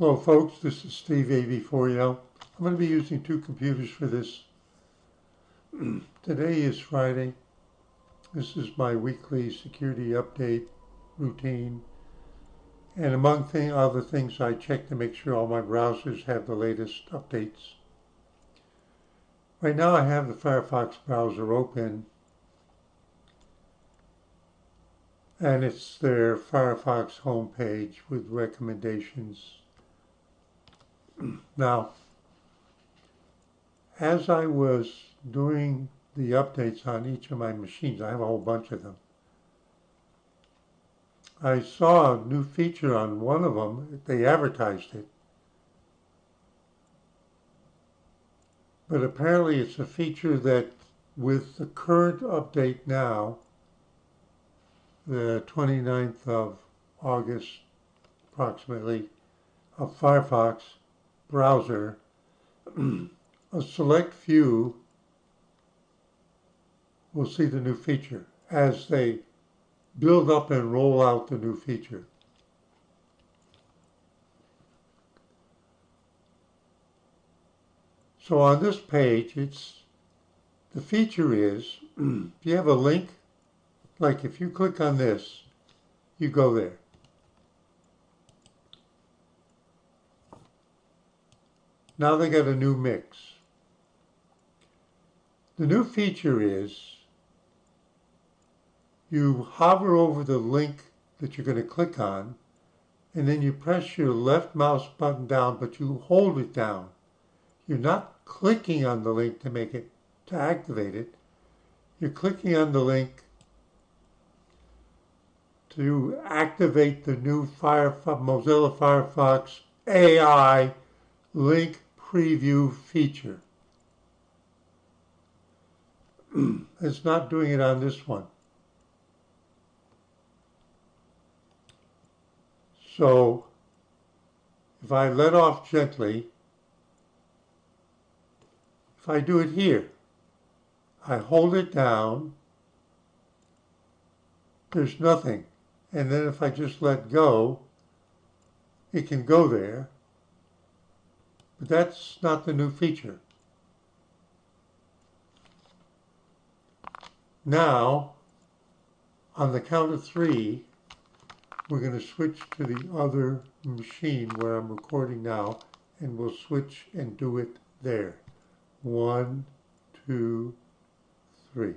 Hello folks, this is Steve AV4EL. I'm going to be using two computers for this. Today is Friday. This is my weekly security update routine. And among other things, I check to make sure all my browsers have the latest updates. Right now I have the FireFox browser open. And it's their FireFox homepage with recommendations. Now, as I was doing the updates on each of my machines, I have a whole bunch of them, I saw a new feature on one of them. They advertised it. But apparently it's a feature that with the current update now, the 29th of August approximately, of FireFox browser, a select few will see the new feature as they build up and roll out the new feature. So on this page, the feature is, if you have a link, like if you click on this, you go there. Now they got a new mix. The new feature is you hover over the link that you're going to click on, and then you press your left mouse button down, but you hold it down. You're not clicking on the link to activate it. You're clicking on the link to activate the new Mozilla FireFox AI link preview feature. It's not doing it on this one. So if I let off gently, if I do it here, I hold it down, there's nothing. And then if I just let go, it can go there. But that's not the new feature. Now, on the count of 3, we're going to switch to the other machine where I'm recording now, and we'll switch and do it there. 1, 2, 3.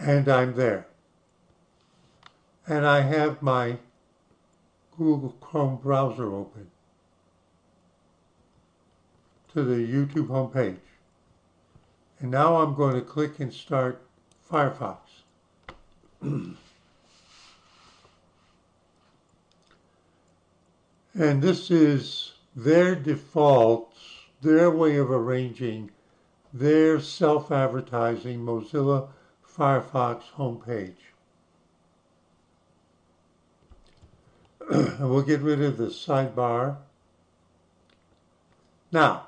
And I'm there. And I have my Google Chrome browser open to the YouTube homepage. And now I'm going to click and start FireFox. And this is their defaults, their way of arranging their self-advertising Mozilla FireFox homepage. And we'll get rid of the sidebar. Now,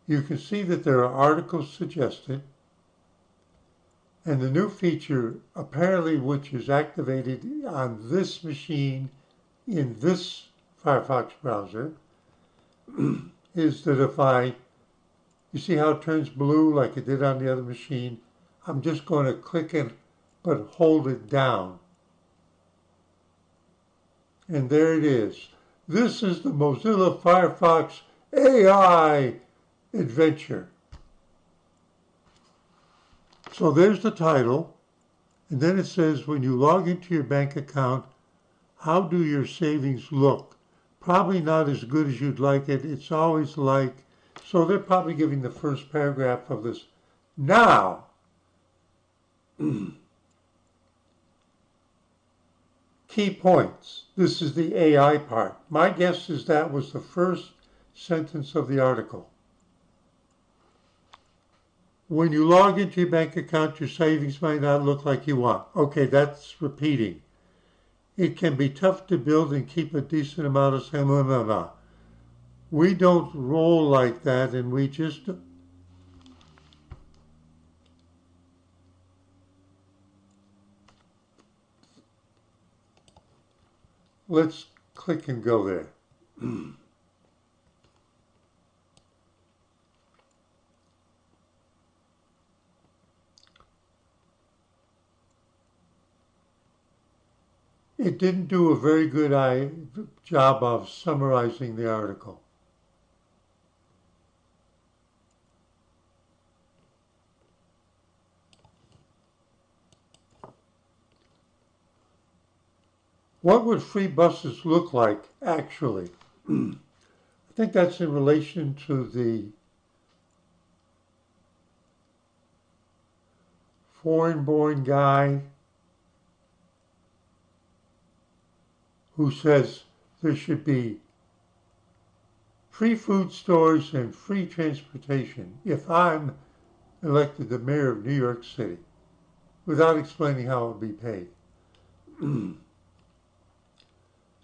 you can see that there are articles suggested, and the new feature, apparently which is activated on this machine in this FireFox browser, is that if you see how it turns blue like it did on the other machine, I'm just going to click it, but hold it down. And there it is. This is the Mozilla FireFox AI adventure. So there's the title, and then it says when you log into your bank account, how do your savings look? Probably not as good as you'd like it. It's always like, so they're probably giving the first paragraph of this. Now, key points. This is the AI part. My guess is that was the first sentence of the article. When you log into your bank account, your savings might not look like you want. Okay, that's repeating. It can be tough to build and keep a decent amount of savings. We don't roll like that, and we just... Let's click and go there. It didn't do a very good job of summarizing the article. What would free buses look like, actually? I think that's in relation to the foreign-born guy who says there should be free food stores and free transportation if I'm elected the mayor of New York City, without explaining how it would be paid.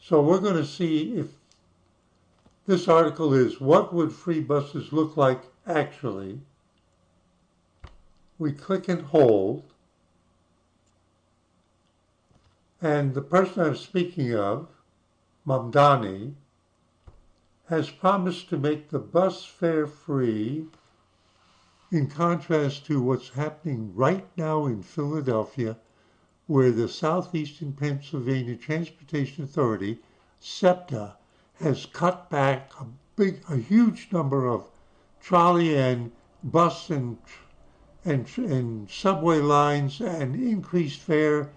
So we're going to see if this article is, what would free buses look like actually? We click and hold. And the person I'm speaking of, Mamdani, has promised to make the bus fare free, in contrast to what's happening right now in Philadelphia, where the Southeastern Pennsylvania Transportation Authority, SEPTA, has cut back a huge number of trolley and bus and subway lines and increased fare,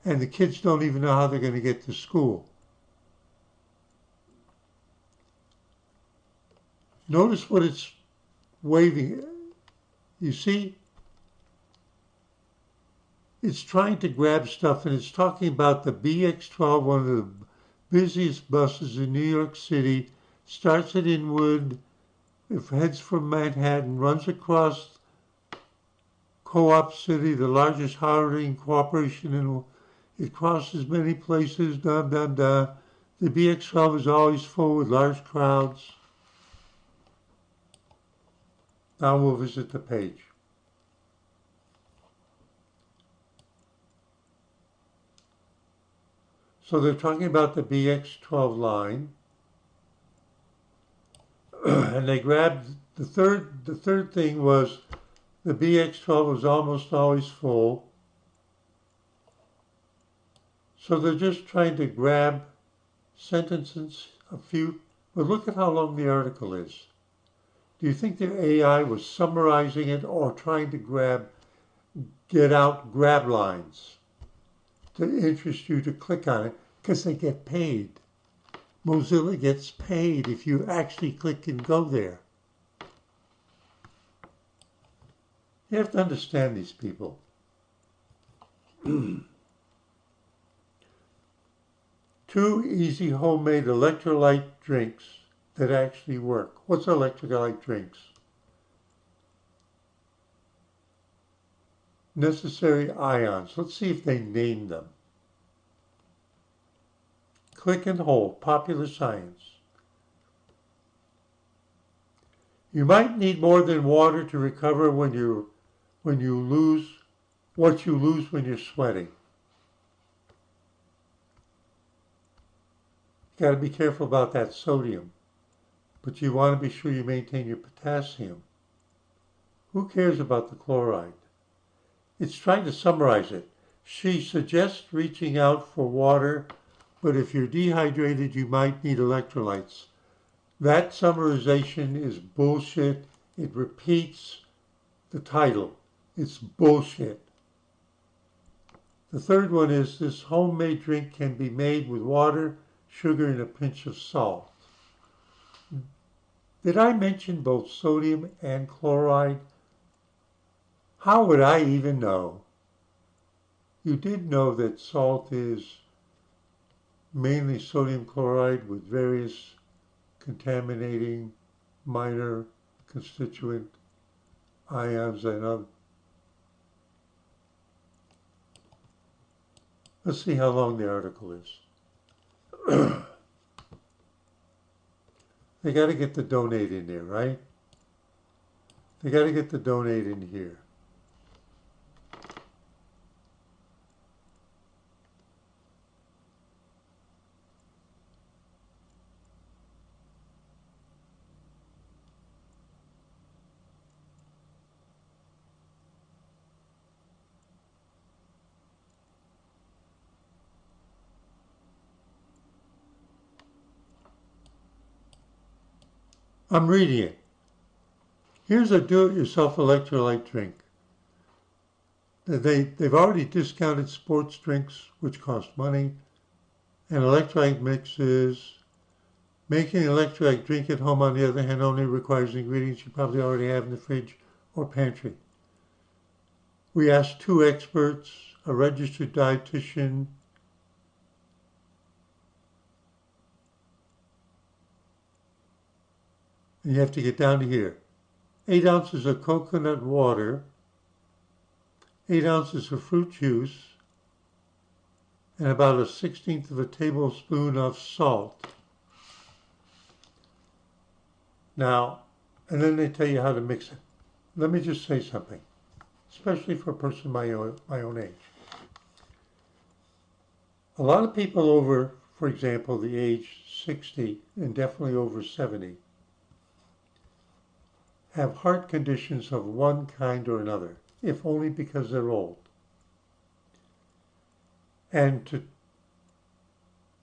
and the kids don't even know how they're going to get to school. Notice what it's waving. You see? It's trying to grab stuff, and it's talking about the BX12, one of the busiest buses in New York City, starts at Inwood, it heads from Manhattan, runs across Co-op City, the largest hiring corporation, and it crosses many places, The BX12 is always full with large crowds. Now we'll visit the page. So they're talking about the BX12 line, and they grabbed the third thing was the BX12 was almost always full. So they're just trying to grab sentences, a few, but look at how long the article is. Do you think their AI was summarizing it or trying to get out grab lines to interest you to click on it? Because they get paid. Mozilla gets paid if you actually click and go there. You have to understand these people. 2 easy homemade electrolyte drinks that actually work. What's electrolyte drinks? Necessary ions. Let's see if they name them. Click and hold. Popular science. You might need more than water to recover when you lose what you lose when you're sweating. You got to be careful about that sodium, but you want to be sure you maintain your potassium. Who cares about the chloride? It's trying to summarize it. She suggests reaching out for water, but if you're dehydrated, you might need electrolytes. That summarization is bullshit. It repeats the title. It's bullshit. The third one is this homemade drink can be made with water, sugar, and a pinch of salt. Did I mention both sodium and chloride? How would I even know? You did know that salt is mainly sodium chloride with various contaminating minor constituent ions and other. Let's see how long the article is. they got to get the donate in there, right? They got to get the donate in here. I'm reading it. Here's a do-it-yourself electrolyte drink. They've already discounted sports drinks, which cost money, and electrolyte mixes. Making an electrolyte drink at home, on the other hand, only requires ingredients you probably already have in the fridge or pantry. We asked 2 experts, a registered dietitian, and you have to get down to here. 8 ounces of coconut water, 8 ounces of fruit juice, and about a 1/16 of a tablespoon of salt. Now, and then they tell you how to mix it. Let me just say something, especially for a person my own age. A lot of people over, for example, the age 60 and definitely over 70 have heart conditions of one kind or another, if only because they're old. And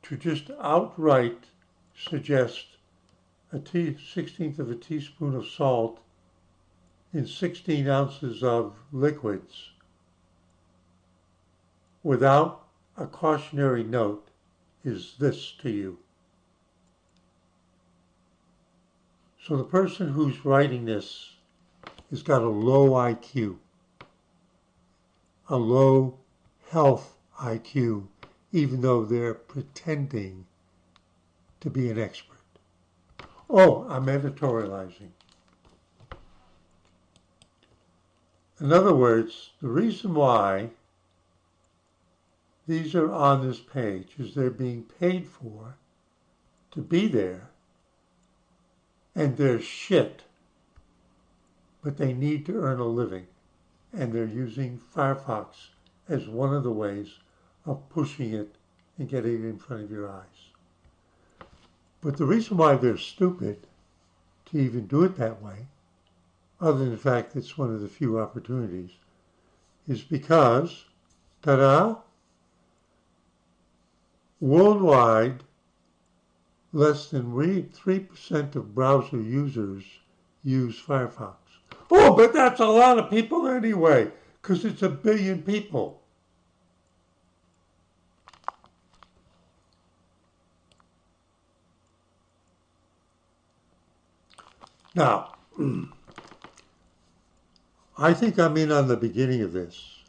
to just outright suggest a 1/16 of a teaspoon of salt in 16 ounces of liquids without a cautionary note is this to you. So the person who's writing this has got a low IQ, a low health IQ, even though they're pretending to be an expert. Oh, I'm editorializing. In other words, the reason why these are on this page is they're being paid for to be there, and they're shit, but they need to earn a living, and they're using FireFox as one of the ways of pushing it and getting it in front of your eyes. But the reason why they're stupid to even do it that way, other than the fact it's one of the few opportunities, is because, ta-da, worldwide, less than 3% of browser users use FireFox. Oh, but that's a lot of people anyway, because it's 1 billion people. Now, I think I'm in on the beginning of this,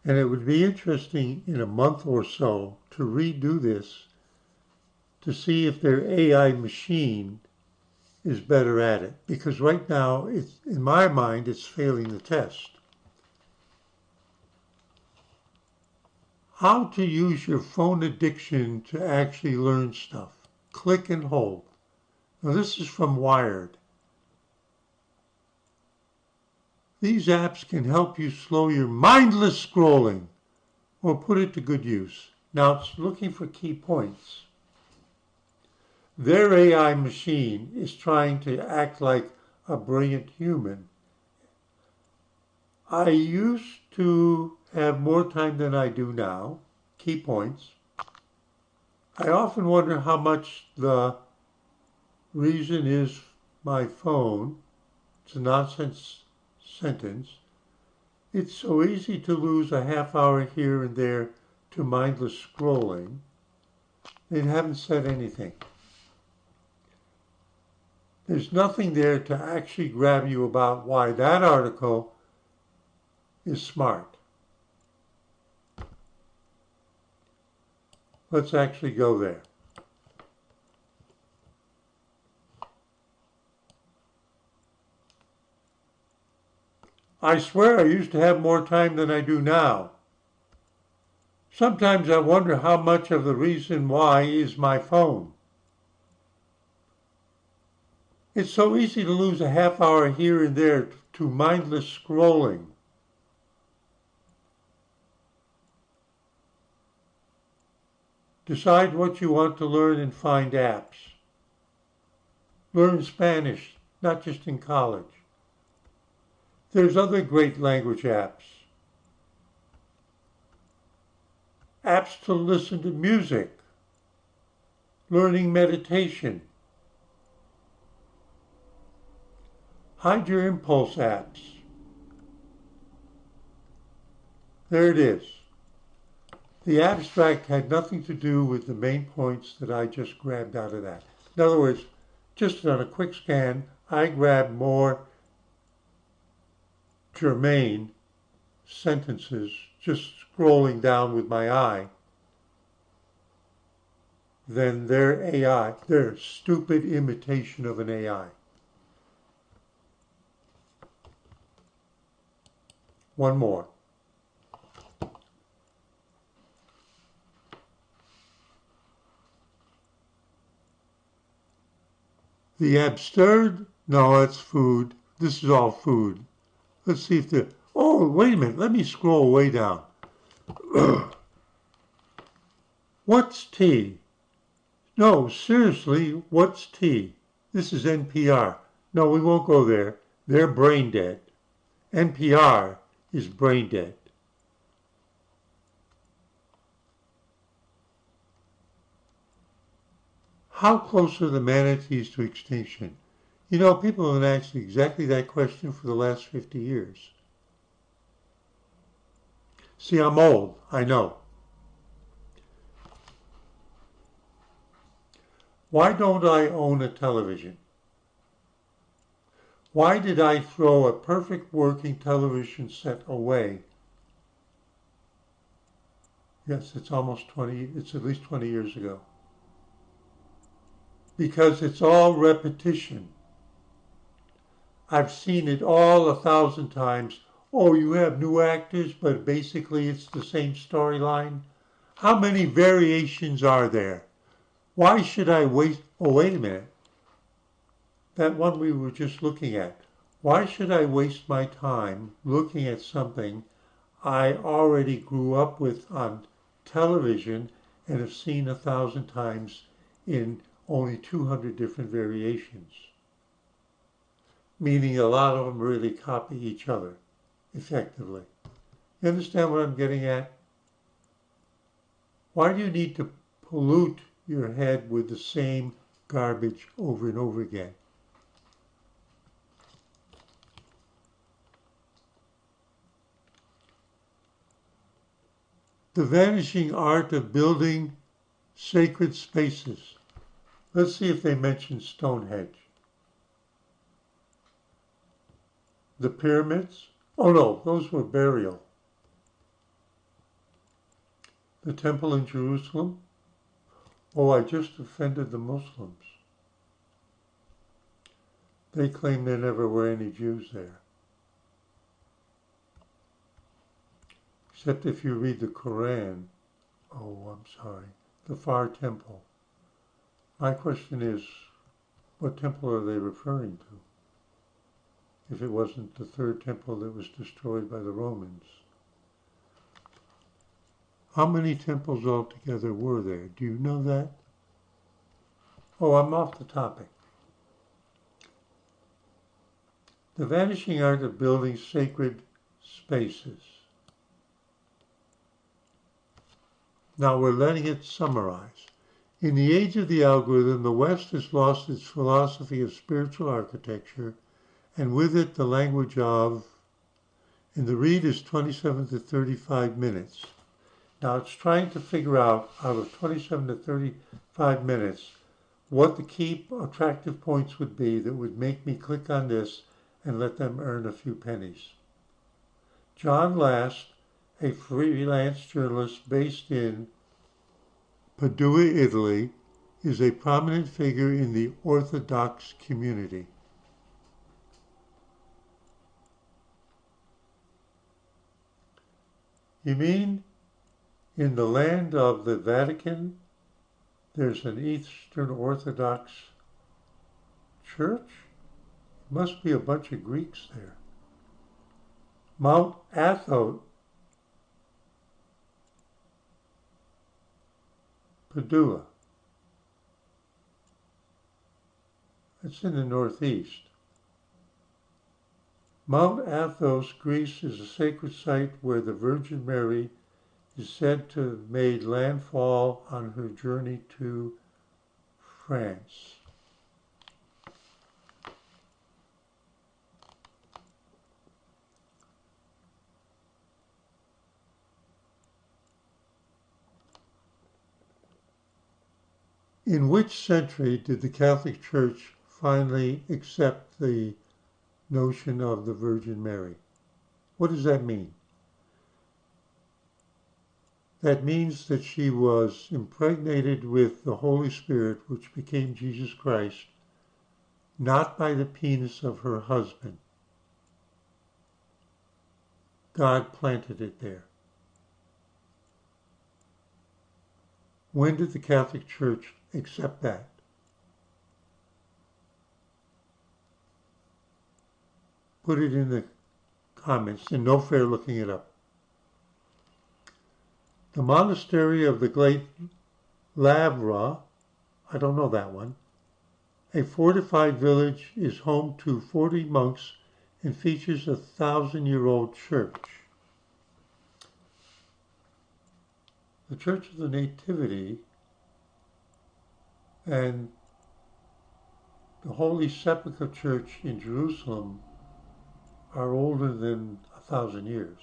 and it would be interesting in a month or so to redo this to see if their AI machine is better at it, because right now, it's, in my mind, it's failing the test. How to use your phone addiction to actually learn stuff. Click and hold. Now this is from Wired. These apps can help you slow your mindless scrolling or put it to good use. Now it's looking for key points. Their AI machine is trying to act like a brilliant human. I used to have more time than I do now. Key points. I often wonder how much the reason is my phone. It's a nonsense sentence. It's so easy to lose a half hour here and there to mindless scrolling. They haven't said anything. There's nothing there to actually grab you about why that article is smart. Let's actually go there. I swear I used to have more time than I do now. Sometimes I wonder how much of the reason why is my phone. It's so easy to lose a half hour here and there to mindless scrolling. Decide what you want to learn and find apps. Learn Spanish, not just in college. There's other great language apps. Apps to listen to music. Learning meditation. Hide your impulse apps. There it is. The abstract had nothing to do with the main points that I just grabbed out of that. In other words, just on a quick scan, I grabbed more germane sentences just scrolling down with my eye than their AI, their stupid imitation of an AI. One more. The absurd, no, that's food. This is all food. Let's see if the, oh, wait a minute, let me scroll way down. What's tea? No, seriously, what's tea? This is NPR. No, we won't go there. They're brain dead. NPR is brain dead. How close are the manatees to extinction? You know, people have been asking exactly that question for the last 50 years. See, I'm old, I know. Why don't I own a television? Why did I throw a perfect working television set away? Yes, it's almost 20, it's at least 20 years ago. Because it's all repetition. I've seen it all 1,000 times. Oh, you have new actors, but basically it's the same storyline. How many variations are there? Why should I waste, oh, wait a minute. That one we were just looking at. Why should I waste my time looking at something I already grew up with on television and have seen 1,000 times in only 200 different variations? Meaning a lot of them really copy each other effectively. You understand what I'm getting at? Why do you need to pollute your head with the same garbage over and over again? The vanishing art of building sacred spaces. Let's see if they mention Stonehenge. The pyramids? Oh no, those were burial. The temple in Jerusalem? Oh, I just offended the Muslims. They claim there never were any Jews there. Except if you read the Quran. Oh, I'm sorry. The Far Temple. My question is, what temple are they referring to? If it wasn't the third temple that was destroyed by the Romans. How many temples altogether were there? Do you know that? Oh, I'm off the topic. The vanishing art of building sacred spaces. Now we're letting it summarize. In the age of the algorithm, the West has lost its philosophy of spiritual architecture, and with it the language of, and the read is 27 to 35 minutes. Now it's trying to figure out of 27 to 35 minutes, what the key attractive points would be that would make me click on this and let them earn a few pennies. John Last, a freelance journalist based in Padua, Italy, is a prominent figure in the Orthodox community. You mean in the land of the Vatican, there's an Eastern Orthodox church? Must be a bunch of Greeks there. Mount Athos, Padua. It's in the northeast. Mount Athos, Greece, is a sacred site where the Virgin Mary is said to have made landfall on her journey to France. In which century did the Catholic Church finally accept the notion of the Virgin Mary? What does that mean? That means that she was impregnated with the Holy Spirit, which became Jesus Christ, not by the penis of her husband. God planted it there. When did the Catholic Church accept that? Put it in the comments, and no fair looking it up. The monastery of the Great Lavra, I don't know that one, a fortified village, is home to 40 monks and features a 1,000-year-old church. The Church of the Nativity and the Holy Sepulchre Church in Jerusalem are older than 1,000 years.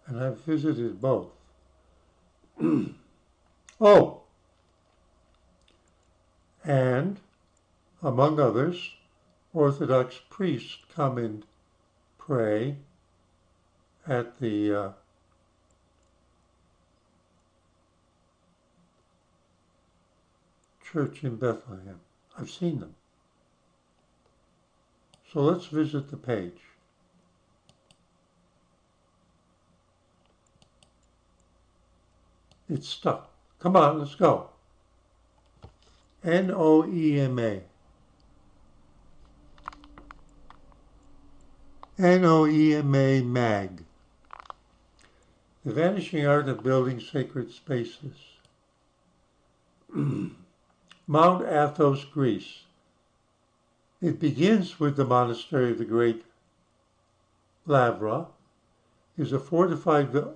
And I've visited both. Oh, and among others, Orthodox priests come and pray at the church in Bethlehem. I've seen them. So let's visit the page. It's stuck. Come on, let's go. Noema. Noema Mag. The Vanishing Art of Building Sacred Spaces. Mount Athos, Greece. It begins with the monastery of the Great Lavra, is a fortified village.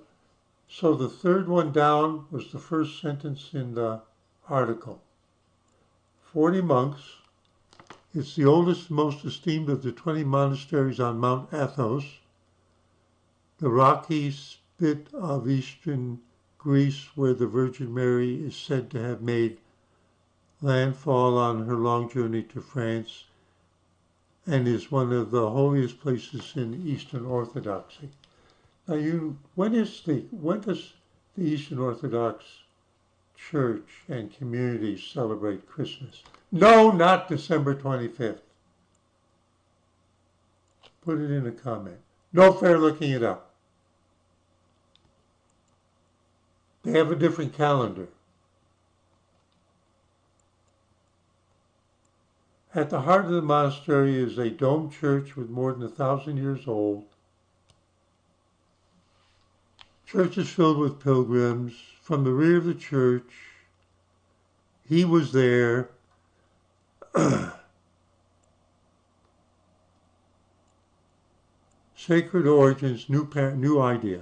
So the third one down was the first sentence in the article. 40 monks. It's the oldest and most esteemed of the 20 monasteries on Mount Athos, the rocky spit of eastern Greece where the Virgin Mary is said to have made landfall on her long journey to France, and is one of the holiest places in Eastern Orthodoxy. Now, when does the Eastern Orthodox Church and community celebrate Christmas? No, not December 25th. Put it in a comment. No fair looking it up. They have a different calendar. At the heart of the monastery is a domed church with more than 1,000 years old. Church is filled with pilgrims. From the rear of the church, he was there. Sacred origins, new idea.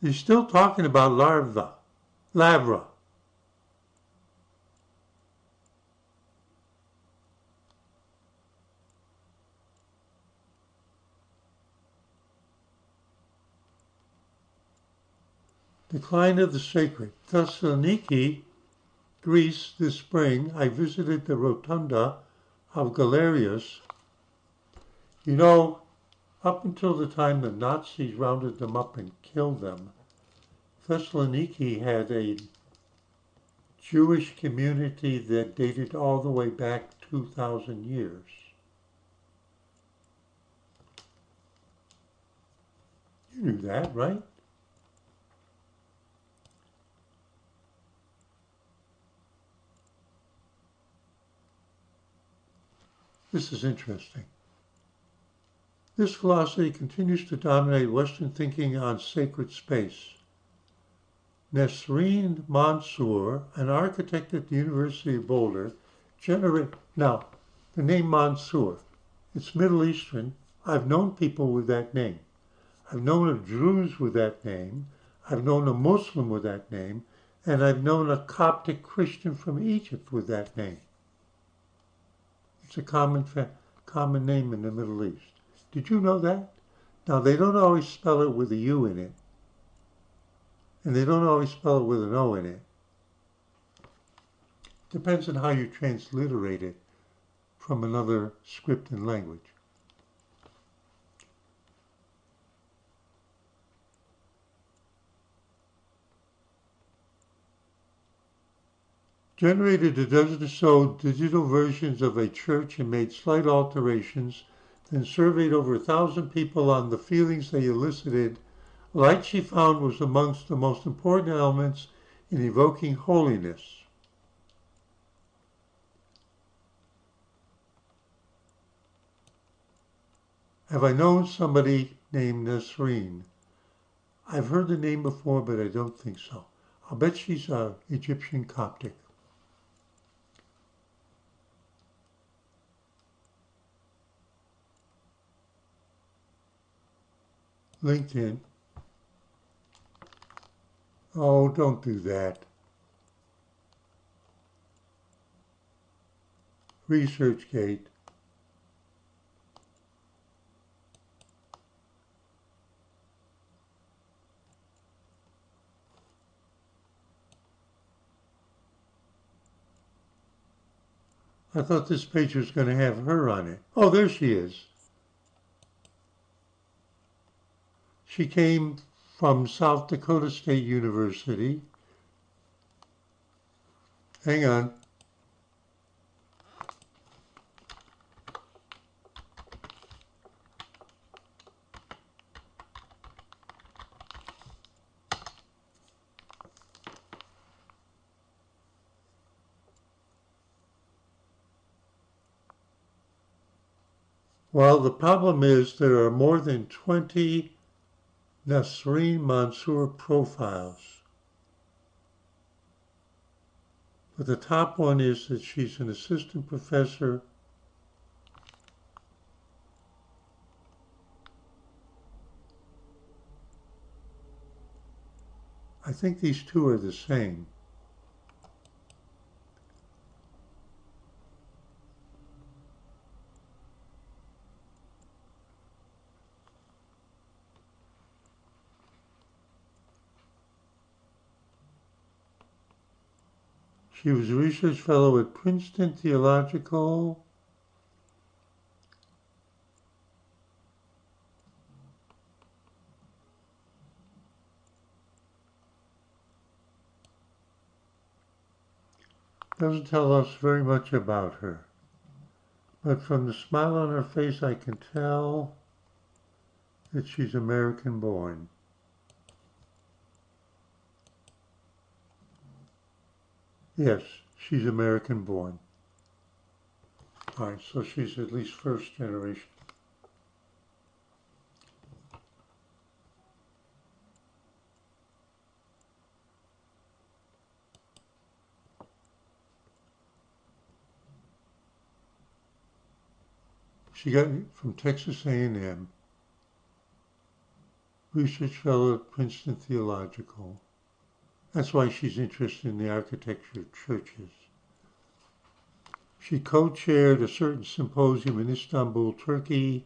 He's still talking about Lavra. Decline of the Sacred. Thessaloniki, Greece, this spring, I visited the rotunda of Galerius. You know, up until the time the Nazis rounded them up and killed them, Thessaloniki had a Jewish community that dated all the way back 2,000 years. You knew that, right? This is interesting. This philosophy continues to dominate Western thinking on sacred space. Nesreen Mansour, an architect at the University of Boulder, now, the name Mansour, it's Middle Eastern. I've known people with that name. I've known of Druze with that name. I've known a Muslim with that name. And I've known a Coptic Christian from Egypt with that name. It's a common name in the Middle East. Did you know that? Now, they don't always spell it with a U in it. And they don't always spell it with an O in it. Depends on how you transliterate it from another script and language. Generated a dozen or so digital versions of a church and made slight alterations, then surveyed over 1,000 people on the feelings they elicited. Light, she found, was amongst the most important elements in evoking holiness. Have I known somebody named Nasreen? I've heard the name before, but I don't think so. I'll bet she's Egyptian Coptic. LinkedIn. Oh, don't do that. ResearchGate. I thought this page was going to have her on it. Oh, there she is. She came from South Dakota State University. Hang on. Well, the problem is there are more than 20 Nasreen Mansour profiles. But the top one is that she's an assistant professor I think these two are the same. She was a research fellow at Princeton Theological. Doesn't tell us very much about her. But from the smile on her face, I can tell that she's American born. Yes, she's American born. All right, so she's at least first generation. She got it from Texas A&M, research fellow at Princeton Theological. That's why she's interested in the architecture of churches. She co-chaired a certain symposium in Istanbul, Turkey.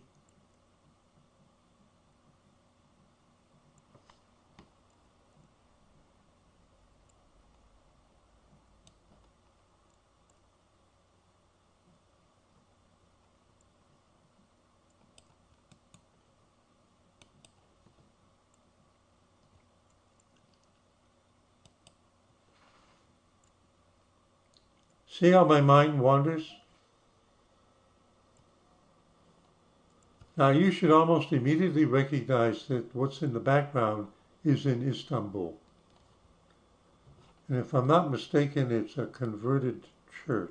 See how my mind wanders? Now you should almost immediately recognize that what's in the background is in Istanbul. And if I'm not mistaken, it's a converted church.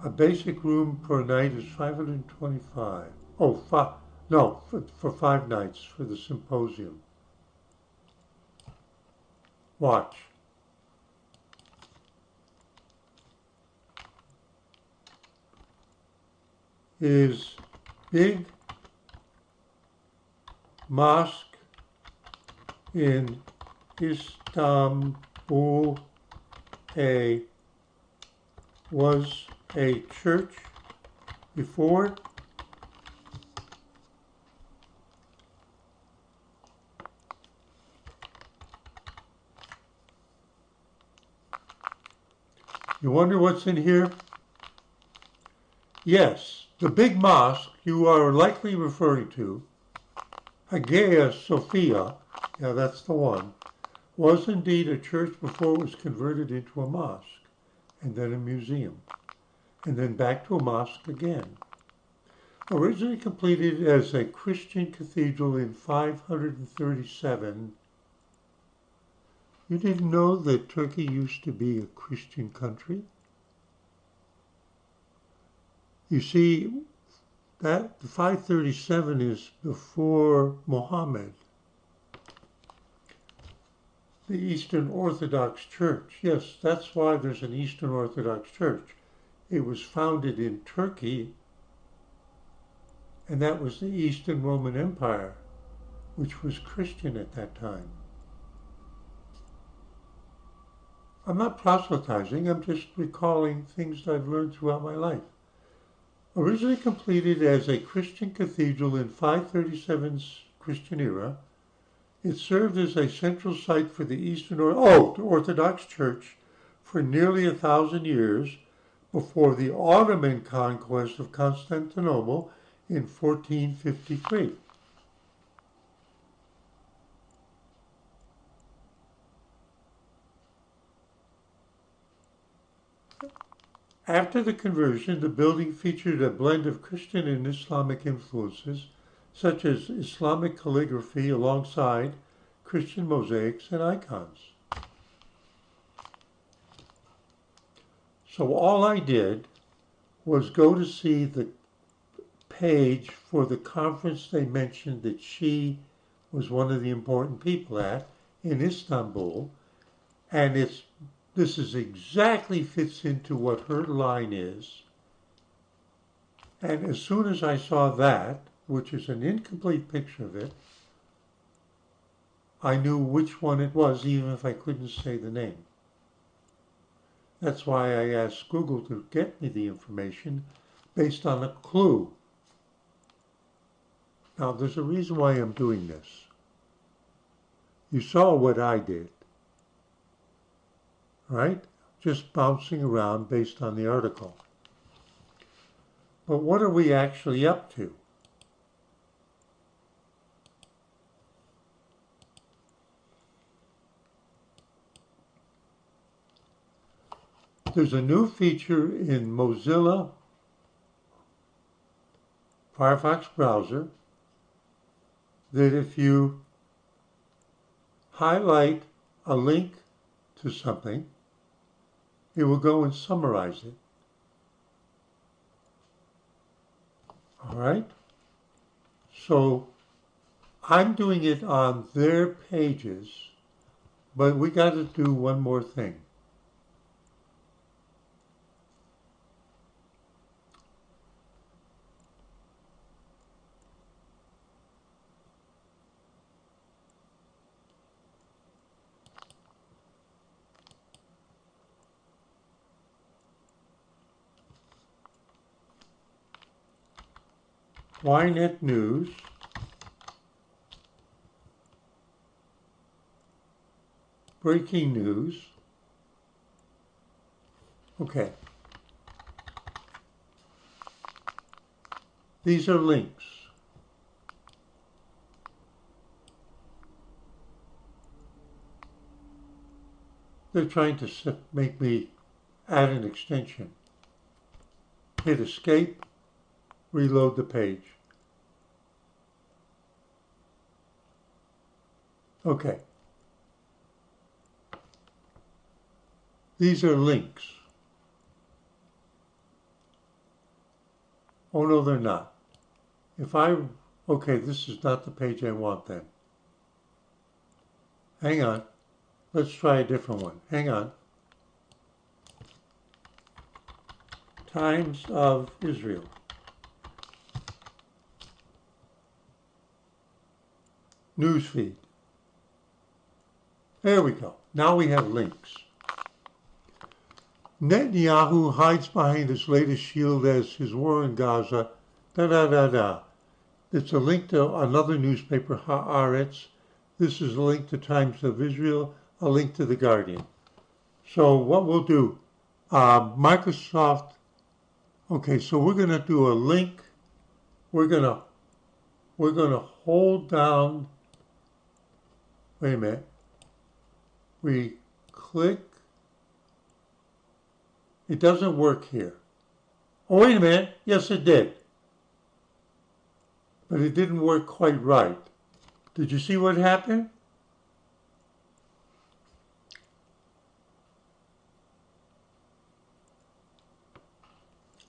A basic room per night is 525. Oh, no, for 5 nights for the symposium. Watch. Is big mosque in Istanbul was a church before? You wonder what's in here? Yes, the big mosque you are likely referring to, Hagia Sophia, yeah, that's the one, was indeed a church before it was converted into a mosque, and then a museum, and then back to a mosque again. Originally completed as a Christian cathedral in 537. You didn't know that Turkey used to be a Christian country? You see, that the 537 is before Muhammad. The Eastern Orthodox Church. Yes, that's why there's an Eastern Orthodox Church. It was founded in Turkey, and that was the Eastern Roman Empire, which was Christian at that time. I'm not proselytizing, I'm just recalling things I've learned throughout my life. Originally completed as a Christian cathedral in 537's Christian era, it served as a central site for the Eastern Orthodox Church for nearly 1,000 years before the Ottoman conquest of Constantinople in 1453. After the conversion, the building featured a blend of Christian and Islamic influences, such as Islamic calligraphy alongside Christian mosaics and icons. So all I did was go to see the page for the conference they mentioned that she was one of the important people at in Istanbul, and this is exactly fits into what her line is. And as soon as I saw that, which is an incomplete picture of it, I knew which one it was, even if I couldn't say the name. That's why I asked Google to get me the information based on a clue. Now, there's a reason why I'm doing this. You saw what I did, right? Just bouncing around based on the article. But what are we actually up to? There's a new feature in Mozilla FireFox browser that if you highlight a link to something, it will go and summarize it. All right? So I'm doing it on their pages, but we got to do one more thing. Ynet News, breaking news. Okay. These are links. They're trying to make me add an extension. Hit escape, reload the page. Okay. These are links. Oh no, they're not. Okay, this is not the page I want then. Hang on. Let's try a different one. Hang on. Times of Israel. Newsfeed. There we go. Now we have links. Netanyahu hides behind his latest shield as his war in Gaza. Da da da da. It's a link to another newspaper, Haaretz. This is a link to Times of Israel, a link to The Guardian. So what we'll do, Microsoft, okay, so we're going to do a link. We're going to hold down, wait a minute. We click. It doesn't work here. Oh, wait a minute. Yes, it did. But it didn't work quite right. Did you see what happened?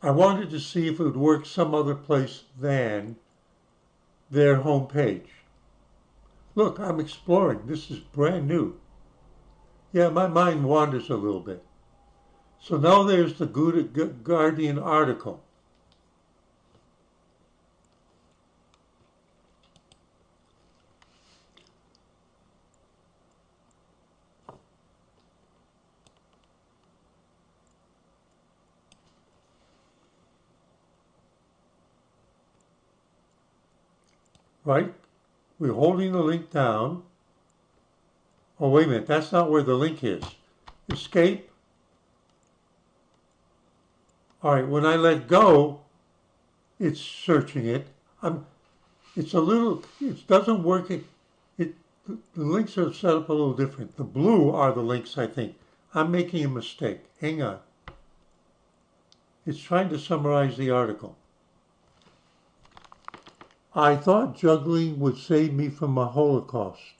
I wanted to see if it would work some other place than their home page. Look, I'm exploring. This is brand new. Yeah, my mind wanders a little bit. So now there's the Guardian article. Right? We're holding the link down. Oh, wait a minute. That's not where the link is. Escape. All right, when I let go, it's searching it. It doesn't work. The links are set up a little different. The blue are the links, I think. I'm making a mistake. Hang on. It's trying to summarize the article. I thought juggling would save me from a Holocaust.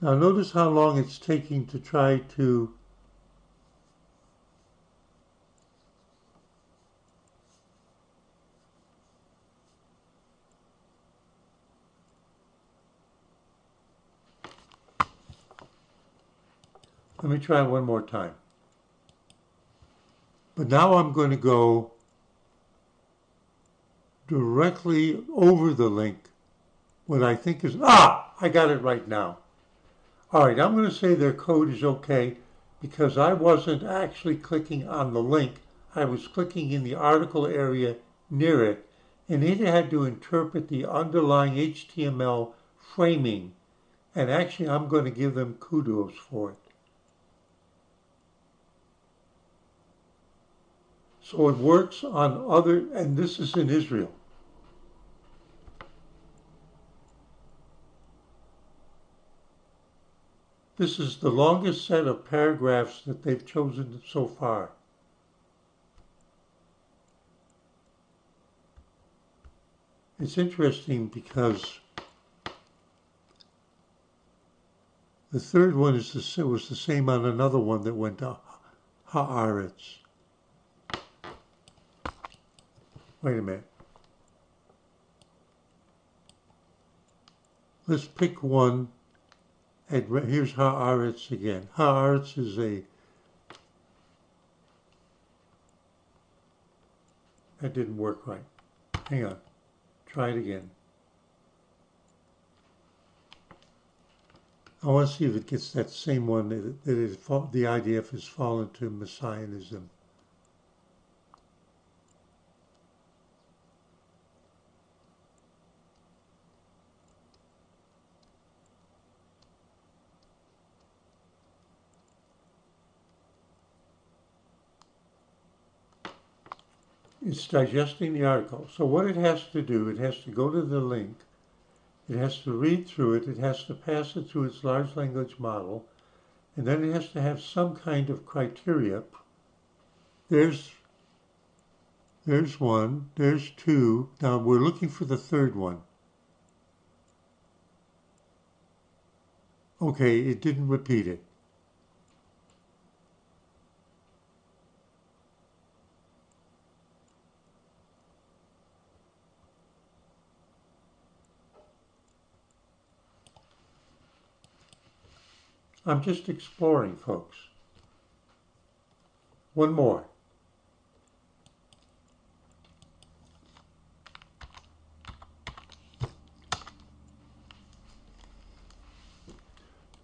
Now notice how long it's taking to try to let me try one more time. But now I'm going to go directly over the link. What I think is, I got it right now. All right, I'm going to say their code is okay because I wasn't actually clicking on the link. I was clicking in the article area near it, and it had to interpret the underlying HTML framing. And actually, I'm going to give them kudos for it. So it works on other, and this is in Israel. This is the longest set of paragraphs that they've chosen so far. It's interesting because the third one was the same on another one that went to Haaretz. Wait a minute. Let's pick one. And here's Haaretz again. Haaretz is that didn't work right. Hang on. Try it again. I want to see if it gets that same one that the IDF has fallen to Messianism. It's digesting the article. So what it has to do, it has to go to the link, it has to read through it, it has to pass it through its large language model, and then it has to have some kind of criteria. There's one, there's two. Now we're looking for the third one. Okay, it didn't repeat it. I'm just exploring, folks. One more.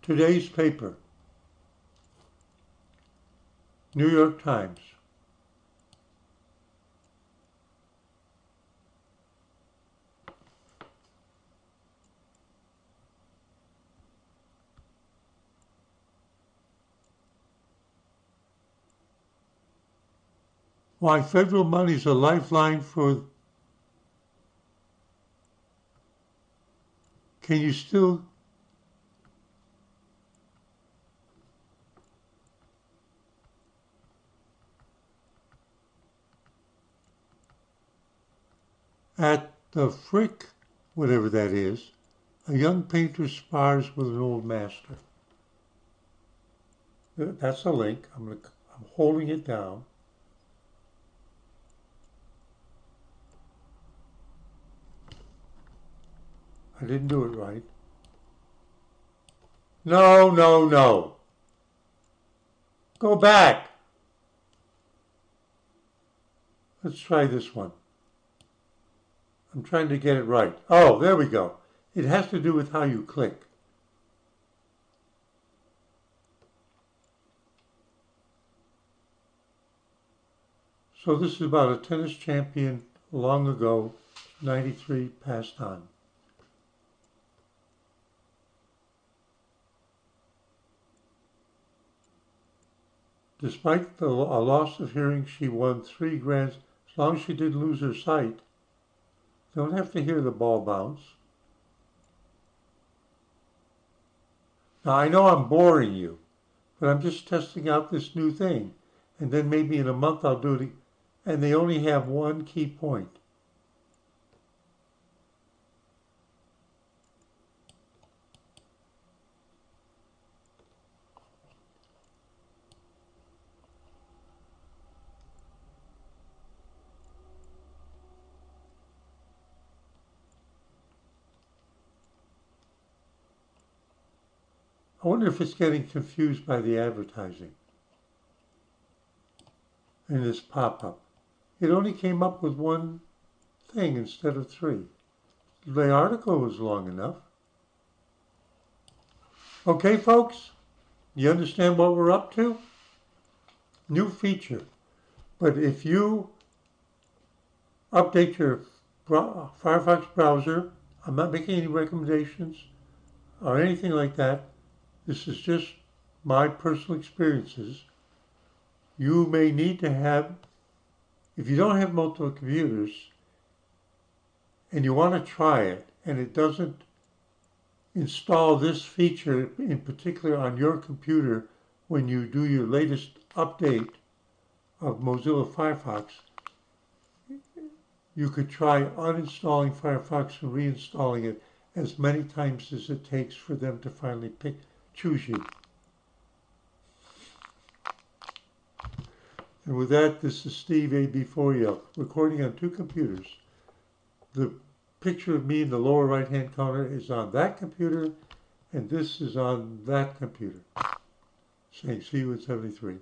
Today's paper, New York Times. Why federal money is a lifeline for... Can you still... At the Frick, whatever that is, a young painter spars with an old master. That's a link. I'm holding it down. I didn't do it right. No, no, no. Go back. Let's try this one. I'm trying to get it right. Oh, there we go. It has to do with how you click. So this is about a tennis champion long ago, 93, passed on. Despite a loss of hearing, she won 3 grands. As long as she didn't lose her sight, you don't have to hear the ball bounce. Now, I know I'm boring you, but I'm just testing out this new thing. And then maybe in a month I'll do it. And they only have one key point. I wonder if it's getting confused by the advertising in this pop-up. It only came up with one thing instead of 3. The article was long enough. Okay, folks, you understand what we're up to? New feature. But if you update your Firefox browser, I'm not making any recommendations or anything like that. This is just my personal experiences. You may need to have, if you don't have multiple computers and you want to try it and it doesn't install this feature in particular on your computer when you do your latest update of Mozilla FireFox, you could try uninstalling Firefox and reinstalling it as many times as it takes for them to finally choose you. And with that, this is Steve AB4EL, recording on 2 computers. The picture of me in the lower right-hand corner is on that computer, and this is on that computer. Saying see you in 73.